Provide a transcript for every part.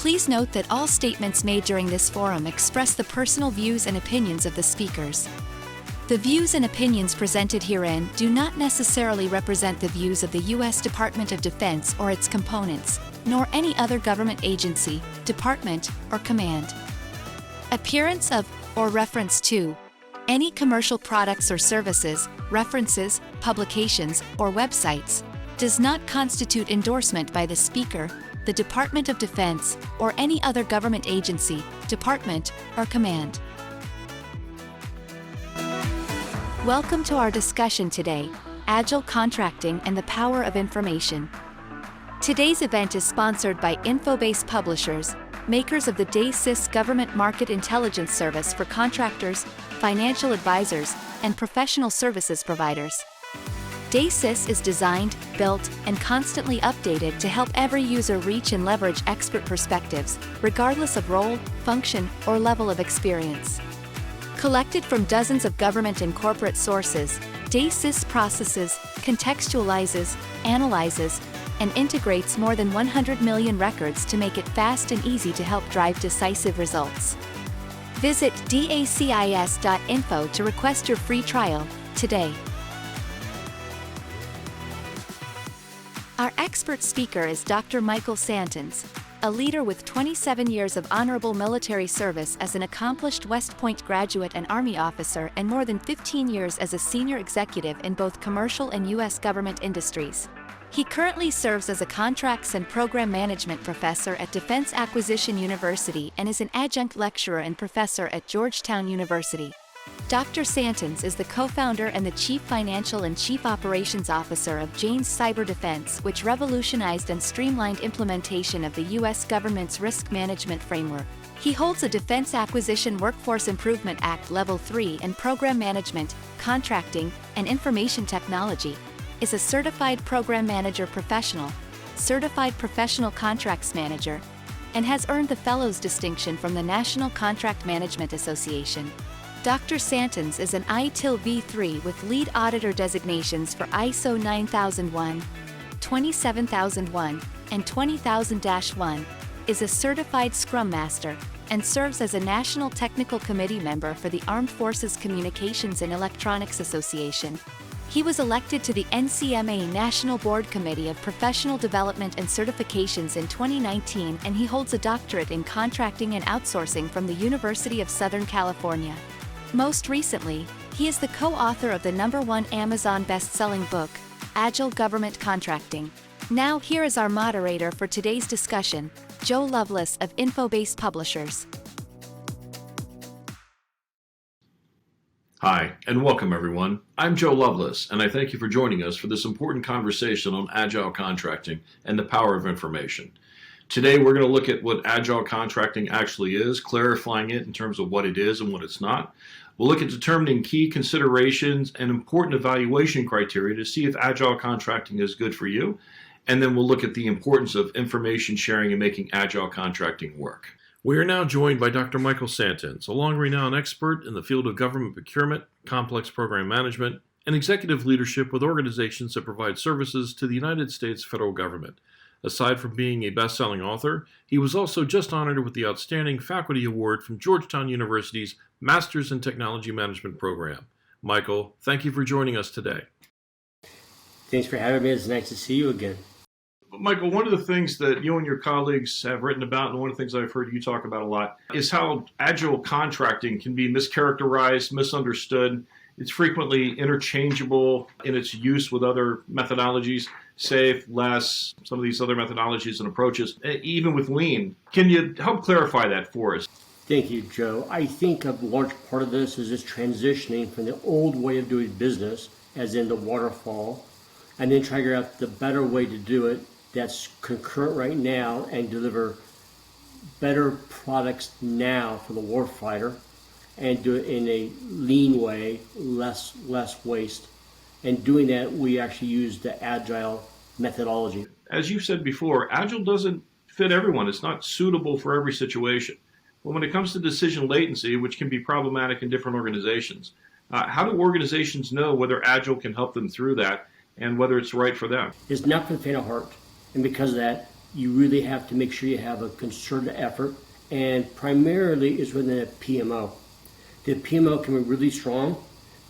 Please note that all statements made during this forum express the personal views and opinions of the speakers. The views and opinions presented herein do not necessarily represent the views of the U.S. Department of Defense or its components, nor any other government agency, department, or command. Appearance of, or reference to, any commercial products or services, references, publications, or websites, does not constitute endorsement by the speaker, the Department of Defense, or any other government agency, department, or command. Welcome to our discussion today, Agile Contracting and the Power of Information. Today's event is sponsored by InfoBase Publishers, makers of the DECISIVE Government Market Intelligence Service for contractors, financial advisors, and professional services providers. DECISIVE is designed, built, and constantly updated to help every user reach and leverage expert perspectives, regardless of role, function, or level of experience. Collected from dozens of government and corporate sources, DECISIVE processes, contextualizes, analyzes, and integrates more than 100 million records to make it fast and easy to help drive decisive results. Visit dacis.info to request your free trial today. Our expert speaker is Dr. Michael Santens, a leader with 27 years of honorable military service as an accomplished West Point graduate and Army officer and more than 15 years as a senior executive in both commercial and U.S. government industries. He currently serves as a contracts and program management professor at Defense Acquisition University and is an adjunct lecturer and professor at Georgetown University. Dr. Santens is the co-founder and the chief financial and chief operations officer of Jane's Cyber Defense, which revolutionized and streamlined implementation of the U.S. government's risk management framework. He holds a Defense Acquisition Workforce Improvement Act Level 3 in Program Management, Contracting, and Information Technology, is a certified program manager professional, certified professional contracts manager, and has earned the Fellows distinction from the National Contract Management Association. Dr. Santens is an ITIL V3 with lead auditor designations for ISO 9001, 27001, and 20000-1, is a certified Scrum Master, and serves as a National Technical Committee member for the Armed Forces Communications and Electronics Association. He was elected to the NCMA National Board Committee of Professional Development and Certifications in 2019, and he holds a doctorate in contracting and outsourcing from the University of Southern California. Most recently, he is the co-author of the #1 Amazon best-selling book, Agile Government Contracting. Now here is our moderator for today's discussion, Joe Lovelace of InfoBase Publishers. Hi, and welcome everyone. I'm Joe Lovelace, and I thank you for joining us for this important conversation on Agile Contracting and the power of information. Today we're going to look at what Agile Contracting actually is, clarifying it in terms of what it is and what it's not. We'll look at determining key considerations and important evaluation criteria to see if Agile Contracting is good for you, and then we'll look at the importance of information sharing and making Agile Contracting work. We are now joined by Dr. Michael Santens, a long-renowned expert in the field of government procurement, complex program management, and executive leadership with organizations that provide services to the United States federal government. Aside from being a best-selling author, he was also just honored with the Outstanding Faculty Award from Georgetown University's Masters in Technology Management program. Michael, thank you for joining us today. Thanks for having me. It's nice to see you again. Michael, one of the things that you and your colleagues have written about, and one of the things I've heard you talk about a lot, is how Agile Contracting can be mischaracterized, misunderstood. It's frequently interchangeable in its use with other methodologies, SAFe, LESS, some of these other methodologies and approaches, even with Lean. Can you help clarify that for us? Thank you, Joe. I think a large part of this is just transitioning from the old way of doing business, as in the waterfall, and then trying to figure out the better way to do it that's concurrent right now and deliver better products now for the warfighter, and do it in a lean way, less waste. And doing that, we actually use the Agile methodology. As you said before, Agile doesn't fit everyone. It's not suitable for every situation. But when it comes to decision latency, which can be problematic in different organizations, how do organizations know whether Agile can help them through that and whether it's right for them? It's not for the faint of heart. And because of that, you really have to make sure you have a concerted effort, and primarily is within a PMO. The PMO can be really strong,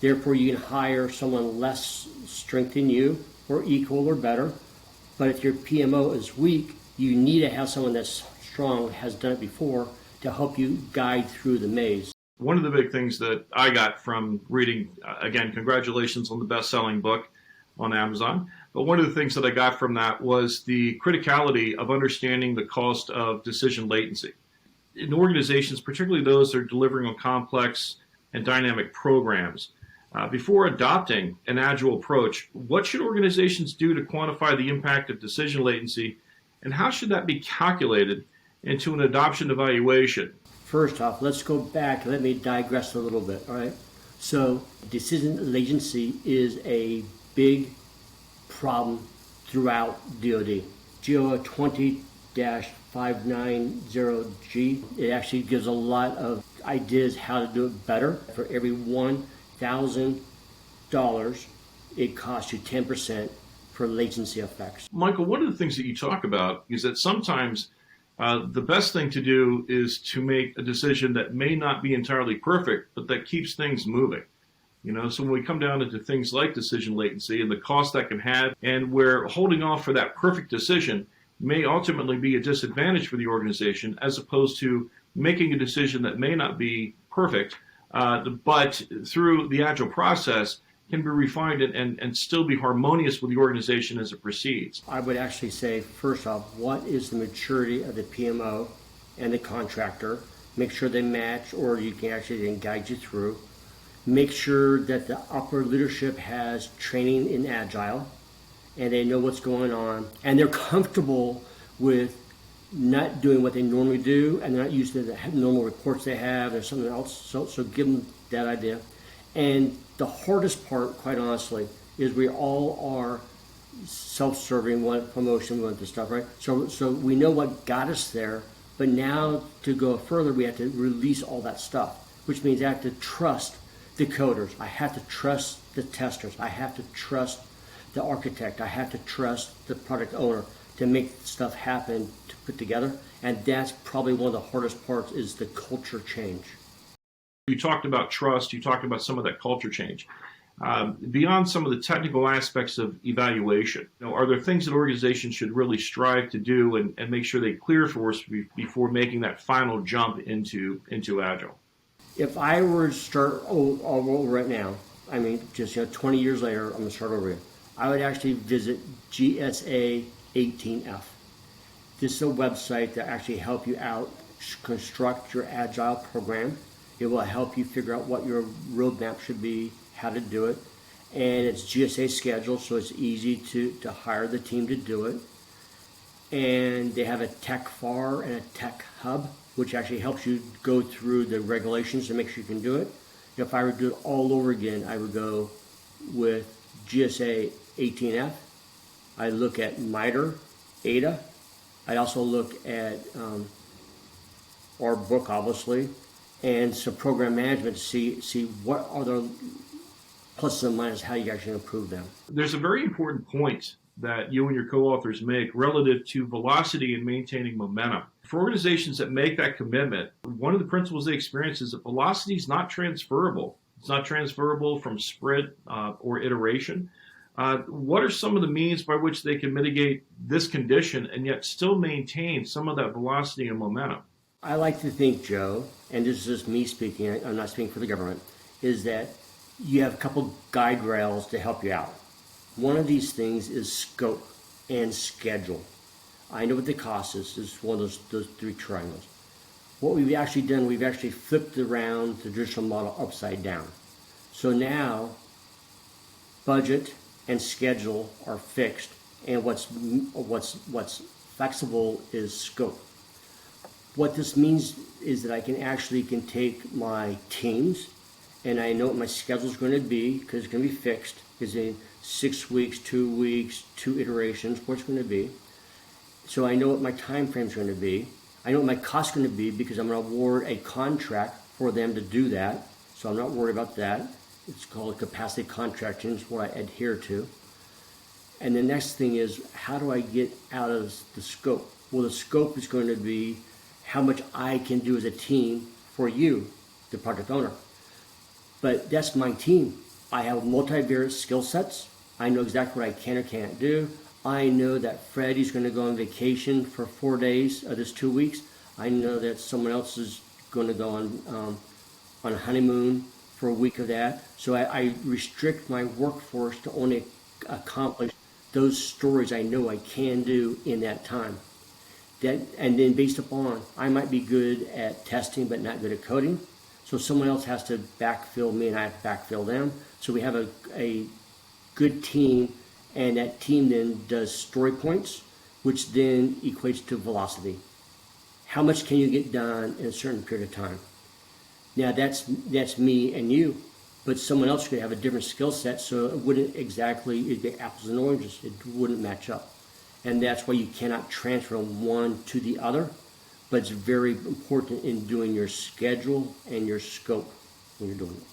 therefore you can hire someone less strength than you, or equal or better. But if your PMO is weak, you need to have someone that's strong, has done it before, to help you guide through the maze. One of the big things that I got from reading, again, congratulations on the best-selling book on Amazon, but one of the things that I got from that was the criticality of understanding the cost of decision latency. In organizations, particularly those that are delivering on complex and dynamic programs, before adopting an Agile approach, what should organizations do to quantify the impact of decision latency, and how should that be calculated into an adoption evaluation? First off, let's go back. Let me digress a little bit, all right? So decision latency is a big problem throughout DoD. GO 20-590G, it actually gives a lot of ideas how to do it better. For every $1,000, it costs you 10% for latency effects. Michael, one of the things that you talk about is that sometimes the best thing to do is to make a decision that may not be entirely perfect, but that keeps things moving. So when we come down into things like decision latency and the cost that can have, and where holding off for that perfect decision may ultimately be a disadvantage for the organization, as opposed to making a decision that may not be perfect, but through the Agile process can be refined and still be harmonious with the organization as it proceeds. I would actually say, first off, what is the maturity of the PMO and the contractor? Make sure they match, or you can actually guide you through. Make sure that the upper leadership has training in Agile and they know what's going on, and they're comfortable with not doing what they normally do, and they're not used to the normal reports they have or something else. So give them that idea. And the hardest part, quite honestly, is we all are self-serving, want promotion, want this stuff, right? So we know what got us there, but now to go further, we have to release all that stuff, which means I have to trust the coders. I have to trust the testers. I have to trust the architect. I have to trust the product owner to make stuff happen, to put together. And that's probably one of the hardest parts, is the culture change. You talked about trust. You talked about some of that culture change. Beyond some of the technical aspects of evaluation, are there things that organizations should really strive to do and make sure they clear for us before making that final jump into Agile? If I were to start all over right now, I mean, just 20 years later, I'm going to start over again. I would actually visit GSA 18F. This is a website that actually help you out construct your Agile program. It will help you figure out what your roadmap should be, how to do it, and it's GSA scheduled, so it's easy to hire the team to do it. And they have a tech FAR and a tech hub, which actually helps you go through the regulations to make sure you can do it. If I were to do it all over again, I would go with GSA 18F. I look at MITRE, ADA. I'd also look at our book, obviously, and some program management to see what are the pluses and minuses, how you actually improve them. There's a very important point that you and your co-authors make relative to velocity and maintaining momentum. For organizations that make that commitment, one of the principles they experience is that velocity is not transferable. It's not transferable from sprint or iteration. What are some of the means by which they can mitigate this condition and yet still maintain some of that velocity and momentum? I like to think, Joe, and this is just me speaking, I'm not speaking for the government, is that you have a couple guide rails to help you out. One of these things is scope and schedule. I know what the cost is. It's one of those three triangles. What we've actually done, we've actually flipped around the traditional model upside down. So now, budget and schedule are fixed, and what's flexible is scope. What this means is that I can take my teams, and I know what my schedule is going to be, because it's going to be fixed. Is in 6 weeks, 2 weeks, 2 iterations, what it's going to be. So I know what my time frame is going to be. I know what my cost is going to be, because I'm going to award a contract for them to do that. So I'm not worried about that. It's called capacity contracting, is what I adhere to. And the next thing is, how do I get out of the scope? Well, the scope is going to be how much I can do as a team for you, the project owner. But that's my team. I have multivariate skill sets. I know exactly what I can or can't do. I know that Freddie's going to go on vacation for 4 days of this 2 weeks. I know that someone else is going to go on a honeymoon for a week of that. So I restrict my workforce to only accomplish those stories I know I can do in that time. And then based upon, I might be good at testing but not good at coding. So someone else has to backfill me and I have to backfill them. So we have a good team, and that team then does story points, which then equates to velocity. How much can you get done in a certain period of time? Now that's me and you, but someone else could have a different skill set, so it wouldn't exactly, it'd be apples and oranges. It wouldn't match up. And that's why you cannot transfer one to the other, but it's very important in doing your schedule and your scope when you're doing it.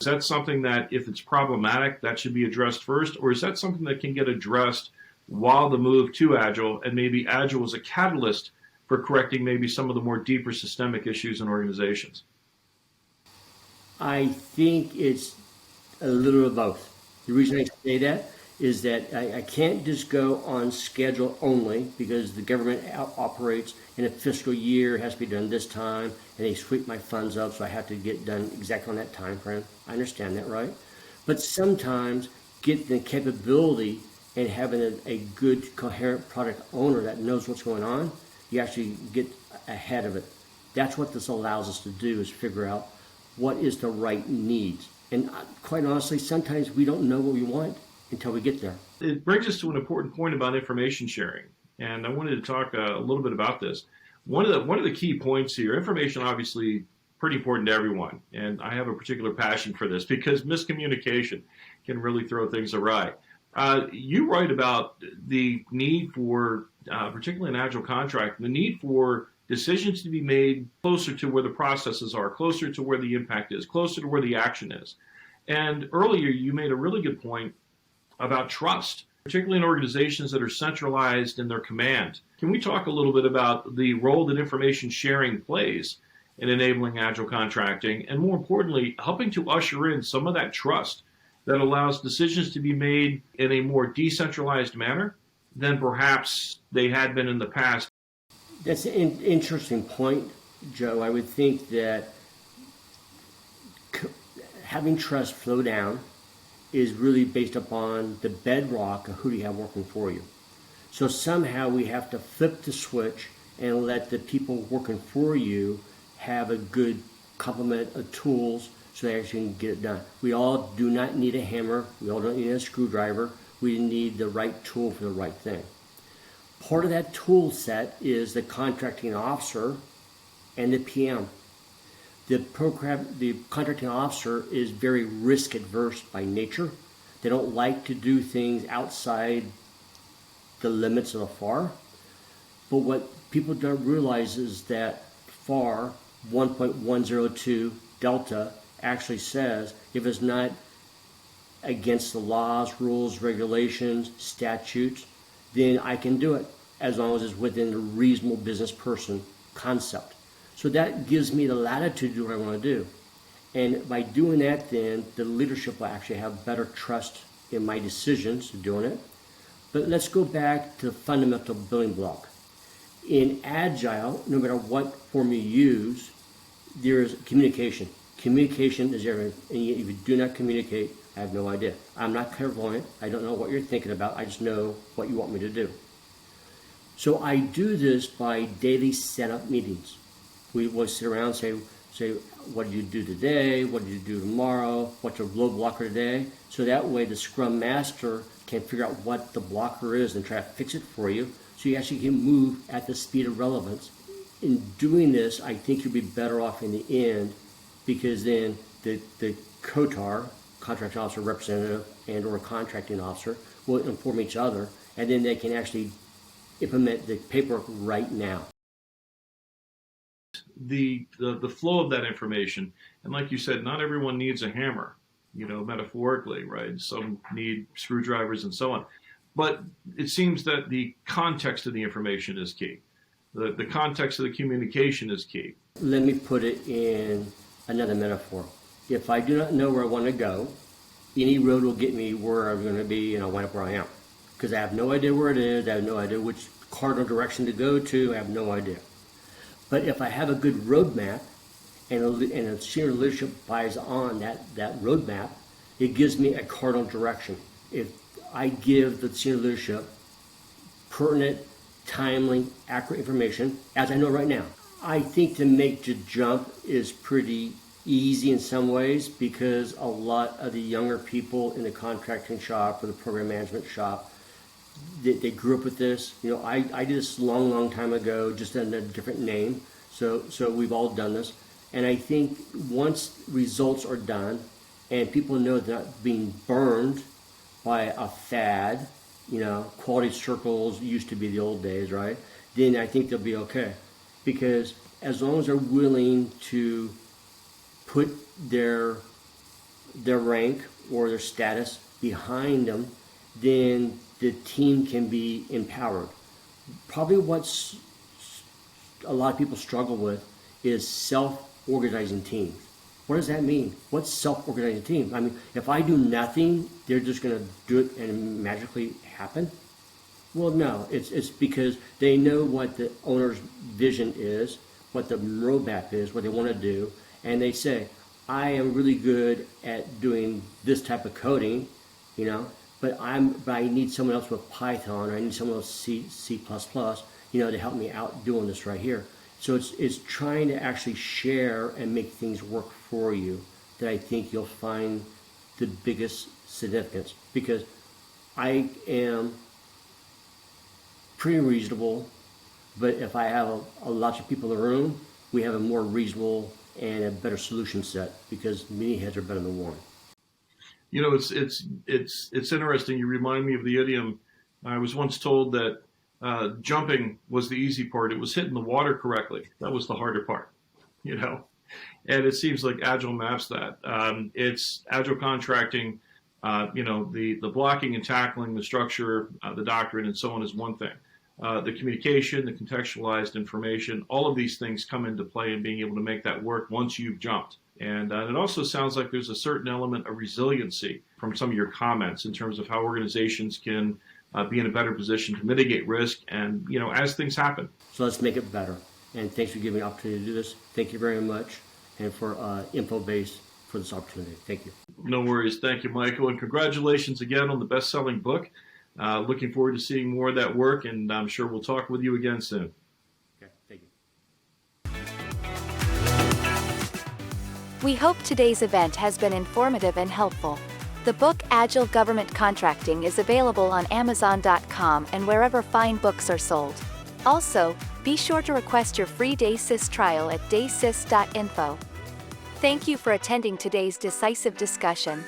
Is that something that, if it's problematic, that should be addressed first, or is that something that can get addressed while the move to Agile, and maybe Agile is a catalyst for correcting maybe some of the more deeper systemic issues in organizations? I think it's a little of both. The reason I say that is that I can't just go on schedule only, because the government operates in a fiscal year, it has to be done this time, and they sweep my funds up, so I have to get done exactly on that time frame. I understand that, right? But sometimes getting the capability and having a good, coherent product owner that knows what's going on, you actually get ahead of it. That's what this allows us to do, is figure out what is the right needs. And quite honestly, sometimes we don't know what we want until we get there. It brings us to an important point about information sharing, and I wanted to talk a little bit about this. One of the key points here, information obviously pretty important to everyone, and I have a particular passion for this because miscommunication can really throw things awry. You write about the need for, particularly in Agile contract, the need for decisions to be made closer to where the processes are, closer to where the impact is, closer to where the action is. And earlier you made a really good point about trust, particularly in organizations that are centralized in their command. Can we talk a little bit about the role that information sharing plays in enabling Agile contracting, and more importantly, helping to usher in some of that trust that allows decisions to be made in a more decentralized manner than perhaps they had been in the past? That's an interesting point, Joe. I would think that having trust flow down is really based upon the bedrock of who do you have working for you. So somehow we have to flip the switch and let the people working for you have a good complement of tools so they actually can get it done. We all do not need a hammer. We all don't need a screwdriver. We need the right tool for the right thing. Part of that tool set is the contracting officer and the PM. The contracting officer is very risk adverse by nature. They don't like to do things outside the limits of the FAR. But what people don't realize is that FAR 1.102 Delta actually says if it's not against the laws, rules, regulations, statutes, then I can do it as long as it's within the reasonable business person concept. So that gives me the latitude to do what I want to do. And by doing that, then the leadership will actually have better trust in my decisions of doing it. But let's go back to the fundamental building block. In Agile, no matter what form you use, there is communication. Communication is everything. And if you do not communicate, I have no idea. I'm not clairvoyant. I don't know what you're thinking about. I just know what you want me to do. So I do this by daily setup meetings. We will sit around and say, what did you do today? What did you do tomorrow? What's your load blocker today? So that way the Scrum Master can figure out what the blocker is and try to fix it for you, so you actually can move at the speed of relevance. In doing this, I think you'll be better off in the end, because then the COTAR, contracting officer representative, and or contracting officer will inform each other, and then they can actually implement the paperwork right now. The flow of that information, and like you said, not everyone needs a hammer, metaphorically, right? Some need screwdrivers and so on. but it seems that the context of the information is key. The context of the communication is key. Let me put it in another metaphor. If I do not know where I want to go, any road will get me where I'm going to be, and I'll wind up where I am. Because I have no idea where it is, I have no idea which cardinal direction to go to, I have no idea. But if I have a good roadmap, and a senior leadership buys on that roadmap, it gives me a cardinal direction. If I give the senior leadership pertinent, timely, accurate information, as I know right now, I think to make the jump is pretty easy in some ways, because a lot of the younger people in the contracting shop or the program management shop, they grew up with this. I did this long time ago, just under a different name. So we've all done this. And I think once results are done and people know they're not being burned by a fad, quality circles used to be the old days, right? Then I think they'll be okay. Because as long as they're willing to put their rank or their status behind them, then the team can be empowered. Probably what's a lot of people struggle with is self-organizing teams. What does that mean? What's self-organizing team? I mean, if I do nothing, they're just going to do it and magically happen? Well, no. It's because they know what the owner's vision is, what the roadmap is, what they want to do, and they say, I am really good at doing this type of coding, but I need someone else with Python, or I need someone else C++, to help me out doing this right here. So it's trying to actually share and make things work for you that I think you'll find the biggest significance. Because I am pretty reasonable, but if I have a lot of people in the room, we have a more reasonable and a better solution set, because many heads are better than one. It's interesting. You remind me of the idiom. I was once told that jumping was the easy part. It was hitting the water correctly. That was the harder part, And it seems like Agile maps that. It's Agile contracting, the blocking and tackling, the structure, the doctrine, and so on is one thing. The communication, the contextualized information, all of these things come into play in being able to make that work once you've jumped. And it also sounds like there's a certain element of resiliency from some of your comments in terms of how organizations can be in a better position to mitigate risk and, as things happen. So let's make it better. And thanks for giving me the opportunity to do this. Thank you very much. And for InfoBase for this opportunity. Thank you. No worries. Thank you, Michael. And congratulations again on the best-selling book. Looking forward to seeing more of that work, and I'm sure we'll talk with you again soon. Okay, thank you. We hope today's event has been informative and helpful. The book Agile Government Contracting is available on Amazon.com and wherever fine books are sold. Also, be sure to request your free DECISIVE trial at decis.info. Thank you for attending today's decisive discussion.